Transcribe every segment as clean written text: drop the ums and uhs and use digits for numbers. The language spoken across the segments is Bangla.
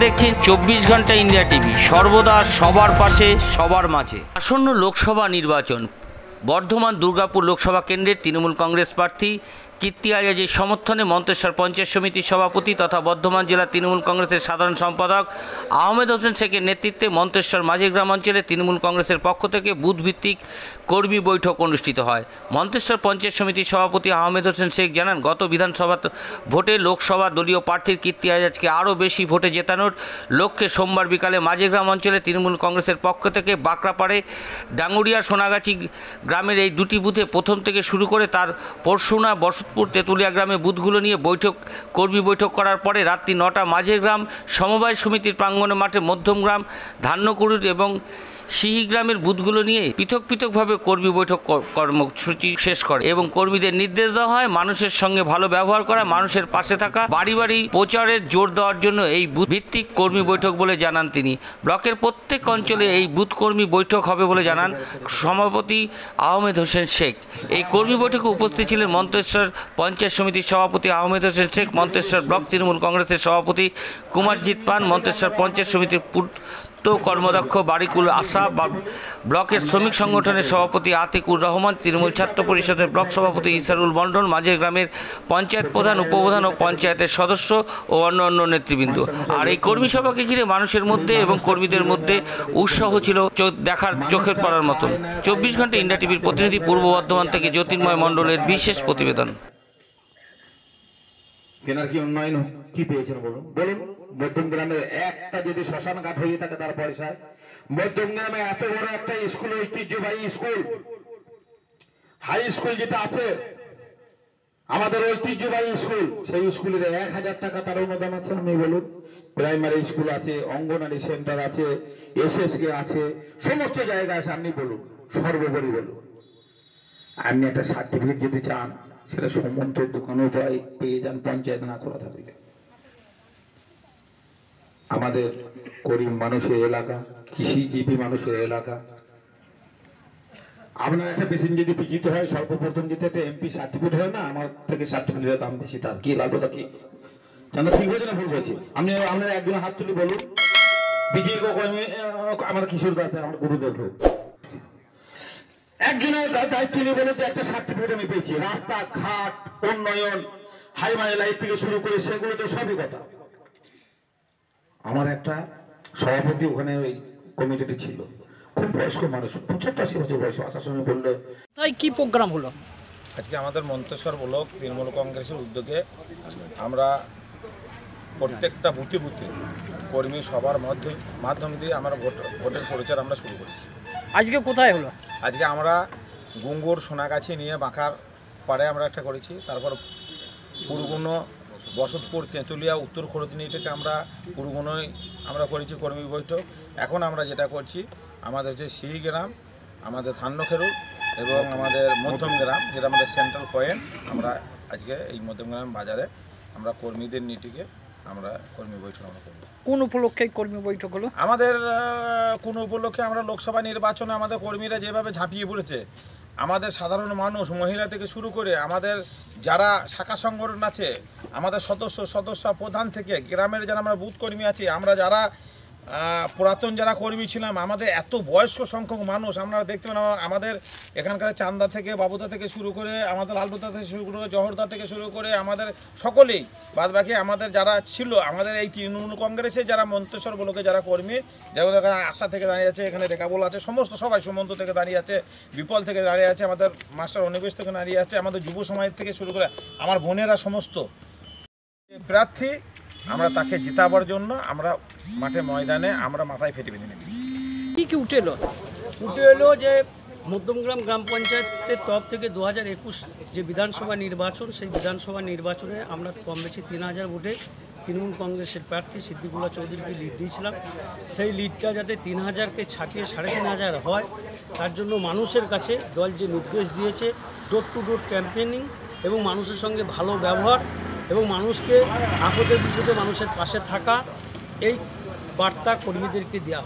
দেখছেন 24 ঘন্টা ইন্ডিয়া টিভি, সর্বদা সবার পাশে সবার মাঝে। আসন্ন লোকসভা নির্বাচন, বর্ধমান দুর্গাপুর লোকসভা কেন্দ্রের তৃণমূল কংগ্রেস প্রার্থী কীর্তি আজাদের সমর্থনে মন্তেশ্বর পঞ্চায়েত সমিতির সভাপতি তথা বর্ধমান জেলা তৃণমূল কংগ্রেসের সাধারণ সম্পাদক আহমেদ হোসেন শেখের নেতৃত্বে মন্তেশ্বর মাঝিগ্রাম অঞ্চলে তৃণমূল কংগ্রেসের পক্ষ থেকে বুথভিত্তিক কর্মী বৈঠক অনুষ্ঠিত হয়। মন্তেশ্বর পঞ্চায়েত সমিতির সভাপতি আহমেদ হোসেন শেখ জানান, গত বিধানসভা ভোটে লোকসভা দলীয় প্রার্থীর কীর্তি আজাদকে আরও বেশি ভোটে জেতানোর লক্ষ্যে সোমবার বিকালে মাঝিগ্রাম অঞ্চলে তৃণমূল কংগ্রেসের পক্ষ থেকে বাঁকড়াপাড়ে, ডাঙ্গুরিয়া, সোনাগাছি গ্রামের এই দুটি বুথে প্রথম থেকে শুরু করে তার পরশুনা, বসতপুর, তেঁতুলিয়া গ্রামে বুথগুলো নিয়ে কর্মী বৈঠক করার পরে রাত্রি 9টা মাঝিগ্রাম সমবায় সমিতির প্রাঙ্গণে মাঠে মধ্যমগ্রাম, ধান্যকুড়ুর এবং সিহিগ্রামের বুথগুলো নিয়ে পৃথকভাবে কর্মী বৈঠক কর্মসূচি শেষ করে এবং কর্মীদের নির্দেশ দেওয়া হয় মানুষের সঙ্গে ভালো ব্যবহার করা, মানুষের পাশে থাকা, বাড়ি বাড়ি প্রচারের জোর দেওয়ার জন্য এই বুথ ভিত্তিক কর্মী বৈঠক বলে জানান তিনি। ব্লকের প্রত্যেক অঞ্চলে এই বুথ কর্মী বৈঠক হবে বলে জানান সভাপতি আহমেদ হোসেন শেখ। এই কর্মী বৈঠকে উপস্থিত ছিলেন মন্তেশ্বর পঞ্চায়েত সমিতির সভাপতি আহমেদ হোসেন শেখ, মন্তেশ্বর ব্লক তৃণমূল কংগ্রেসের সভাপতি কুমারজিৎ পান, মন্তেশ্বর পঞ্চায়েত সমিতির কর্মদক্ষ বারিকুল আশা, ব্লকের শ্রমিক সংগঠনের সভাপতি আতিকুর রহমান, তৃণমূল ছাত্র পরিষদের ব্লক সভাপতি ইসারুল মণ্ডল, মাঝের গ্রামের পঞ্চায়েত প্রধান, উপপ্রধান ও পঞ্চায়েতের সদস্য ও অন্যান্য নেতৃবৃন্দ। আর এই কর্মী সভাকে ঘিরে মানুষের মধ্যে এবং কর্মীদের মধ্যে উৎসাহ ছিল দেখার চোখের পড়ার মতন। 24 ঘন্টা ইন্ডিয়া টিভির প্রতিনিধি পূর্ব বর্ধমান থেকে জ্যোতির্ময় মণ্ডলের বিশেষ প্রতিবেদন। কেনার কি উন্নয়ন কি পেয়েছেন বলুন? মধ্যম গ্রামে একটা যদি শ্মশান ঘাট হয়ে থাকে তার পয়সায়, মধ্যম গ্রামে এত বড় একটা স্কুল, ঐতিহ্যবাহী স্কুল, হাই স্কুল যেটা আছে আমাদের ঐতিহ্যবাহী স্কুল, সেই স্কুলের 1000 টাকা তার অনুদান আছে। আমি বলুন, প্রাইমারি স্কুল আছে, অঙ্গনারী সেন্টার আছে, SSK আছে, সমস্ত জায়গা আছে। আপনি বলুন, সর্বোপরি বলুন, আপনি একটা সার্টিফিকেট যদি চান সেটা সম্বন্ধ দোকানে পেয়ে যান, পঞ্চায়েত না করা থাকলে। আমাদের গরিব মানুষের এলাকা, কৃষিজীবী মানুষের এলাকা, আপনার একটা পেশেন্ট যদি পিজিত হয়, সর্বপ্রথম যদি একটা MP সার্টিফিকেট হয় না, আমার থেকে সার্টিফিকেটের দাম বেশি, তার কি লাভ? কি জানা ঠিক হয়েছে না ভুল হয়েছে? আপনি আপনার একজনের হাত তুলে বলুন, পিজি আমার কিশোর আছে, আমার গুরুদেব হোক, একজনের দায়িত্ব নিয়ে বলে যে একটা সার্টিফিকেট আমি পেয়েছি, রাস্তাঘাট উন্নয়ন, হাইওয়ে লাইট থেকে শুরু করে সেগুলো তো সবই কথা। আমার একটা সভাপতি ওখানে ওই কমিটিতে ছিল, খুব বয়স্ক মানুষ, 85 বছর বয়স। আসার সময় বললো, তাই কি প্রোগ্রাম হলো আজকে আমাদের মন্তেশ্বর ব্লক তৃণমূল কংগ্রেসের উদ্যোগে আমরা প্রত্যেকটা বুথে কর্মী সবার মাধ্যম দিয়ে আমরা ভোটের প্রচার আমরা শুরু করেছি। আজকে কোথায় হলো? আজকে আমরা গুঙ্গুর, সোনাগাছি নিয়ে বাঁকার পাড়ে আমরা একটা করেছি, তারপর পুরগুনো, বসতপুর, তেঁতুলিয়া, উত্তর খড়দিনী থেকে আমরা পুরগুনোয় আমরা করেছি কর্মী বৈঠক। এখন আমরা যেটা করছি আমাদের যে সিহিগ্রাম, আমাদের ধান্যখেরু এবং আমাদের মধ্যমগ্রাম, যেটা আমাদের সেন্ট্রাল পয়েন্ট, আমরা আজকে এই মধ্যমগ্রাম বাজারে আমরা কর্মীদের নিটিকে আমরা কর্মী বৈঠক আমরা করব। কোন উপলক্ষে কর্মী বৈঠক হলো? আমাদের কোন উপলক্ষে আমরা লোকসভা নির্বাচনে আমাদের কর্মীরা যেভাবে ঝাঁপিয়ে পড়েছে, আমাদের সাধারণ মানুষ, মহিলা থেকে শুরু করে আমাদের যারা শাখা সংগঠন আছে, আমাদের সদস্য প্রধান থেকে গ্রামের যারা আমরা বুথ কর্মী আছি, আমরা যারা পুরাতন যারা কর্মী ছিলাম, আমাদের এত বয়স্ক সংখ্যক মানুষ আমরা দেখতে পেলাম। আমাদের এখানকার চান্দা থেকে, বাবুদা থেকে শুরু করে, আমাদের লালবুদা থেকে শুরু করে, জহরদা থেকে শুরু করে, আমাদের সকলেই বাদবাকি আমাদের যারা ছিল, আমাদের এই তৃণমূল কংগ্রেসে যারা মন্তেশ্বর ব্লকে যারা কর্মী, যেমন এখানে আশা থেকে দাঁড়িয়ে আছে, এখানে রেখাবল আছে, সমস্ত সবাই, সুমন্ত থেকে দাঁড়িয়ে আছে, বিপল থেকে দাঁড়িয়ে আছে, আমাদের মাস্টার অনিবেশ থেকে দাঁড়িয়ে আছে, আমাদের যুব সমাজ থেকে শুরু করে আমার বোনেরা, সমস্ত প্রার্থী আমরা তাকে জিতাবার জন্য আমরা মাঠে ময়দানে আমরা মাথায় ফেটে বেঁধে নেব। কি উঠে এলো যে মধ্যমগ্রাম গ্রাম পঞ্চায়েতের তরফ থেকে 2021 যে বিধানসভা নির্বাচন, সেই বিধানসভা নির্বাচনে আমরা কম বেশি 3000 ভোটে তৃণমূল কংগ্রেসের প্রার্থী সিদ্দিকুল্লাহ চৌধুরীকে লিড দিয়েছিলাম। সেই লিডটা যাতে 3000কে ছাপিয়ে 3500 হয়, তার জন্য মানুষের কাছে দল যে নির্দেশ দিয়েছে, ডোর টু ডোর ক্যাম্পেইনিং এবং মানুষের সঙ্গে ভালো ব্যবহার এবং মানুষকে আপদে বিপদে মানুষের পাশে থাকা, এই বার্তা কর্মীদেরকে দেওয়া।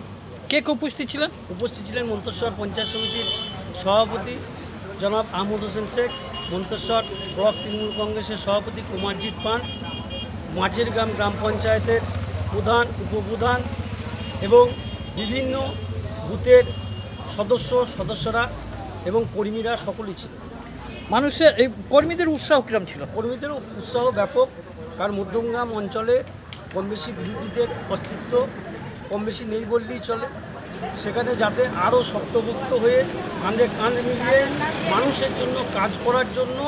কে উপস্থিত ছিলেন? উপস্থিত ছিলেন মন্তেশ্বর পঞ্চায়েত সমিতির সভাপতি জনাব আহমেদ হোসেন শেখ, মন্তেশ্বর ব্লক তৃণমূল কংগ্রেসের সভাপতি কুমারজিৎ পান, মাঝেরগ্রাম গ্রাম পঞ্চায়েতের প্রধান উপপ্রধান এবং বিভিন্ন বুথের সদস্যরা এবং কর্মীরা সকলেই ছিল। মানুষের এই কর্মীদের উৎসাহ কিরম ছিল? কর্মীদের উৎসাহ ব্যাপক, কারণ মধ্যমগ্রাম অঞ্চলে কম বেশি বিরোধীদের অস্তিত্ব কম বেশি নেই বললেই চলে। সেখানে যাতে আরও শক্তপোক্ত হয়ে কাঁধে কাঁধ মিলিয়ে মানুষের জন্য কাজ করার জন্য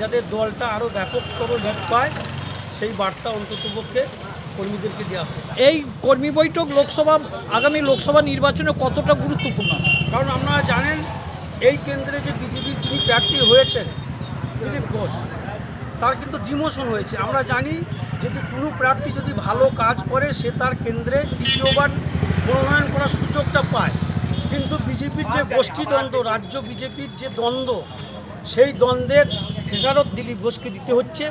যাতে দলটা আরও ব্যাপকতর ভোট পায়, সেই বার্তা অন্ততপক্ষে কর্মীদেরকে দেওয়া হবে। এই কর্মী বৈঠক আগামী লোকসভা নির্বাচনে কতটা গুরুত্বপূর্ণ? কারণ আপনারা জানেন এই কেন্দ্রে যে বিজেপির যিনি প্রার্থী হয়েছেন দিলীপ ঘোষ, তার কিন্তু ডিমোশন হয়েছে। আমরা জানি যদি কোনো প্রার্থী যদি ভালো কাজ করে সে তার কেন্দ্রে দ্বিতীয়বার মনোনয়ন করার সুযোগটা পায়, কিন্তু বিজেপির যে গোষ্ঠীদ্বন্দ্ব, রাজ্য বিজেপির যে দ্বন্দ্ব, সেই দ্বন্দ্বের খেসারত দিলীপ ঘোষকে দিতে হচ্ছে।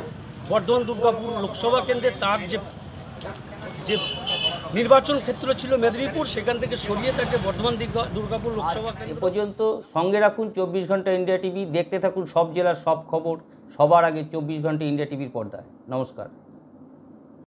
বর্ধমান দুর্গাপুর লোকসভা কেন্দ্রে তার যে নির্বাচন ক্ষেত্র ছিল মেদিনীপুর, সেখান থেকে সরিয়ে তাকে বর্ধমান দুর্গাপুর লোকসভা এ কেন্দ্র। পর্যন্ত সঙ্গে রাখুন 24 ঘন্টা ইন্ডিয়া টিভি। দেখতে থাকুন সব জেলার সব খবর সবার আগে 24 ঘন্টা ইন্ডিয়া টিভির পর্দায়। নমস্কার।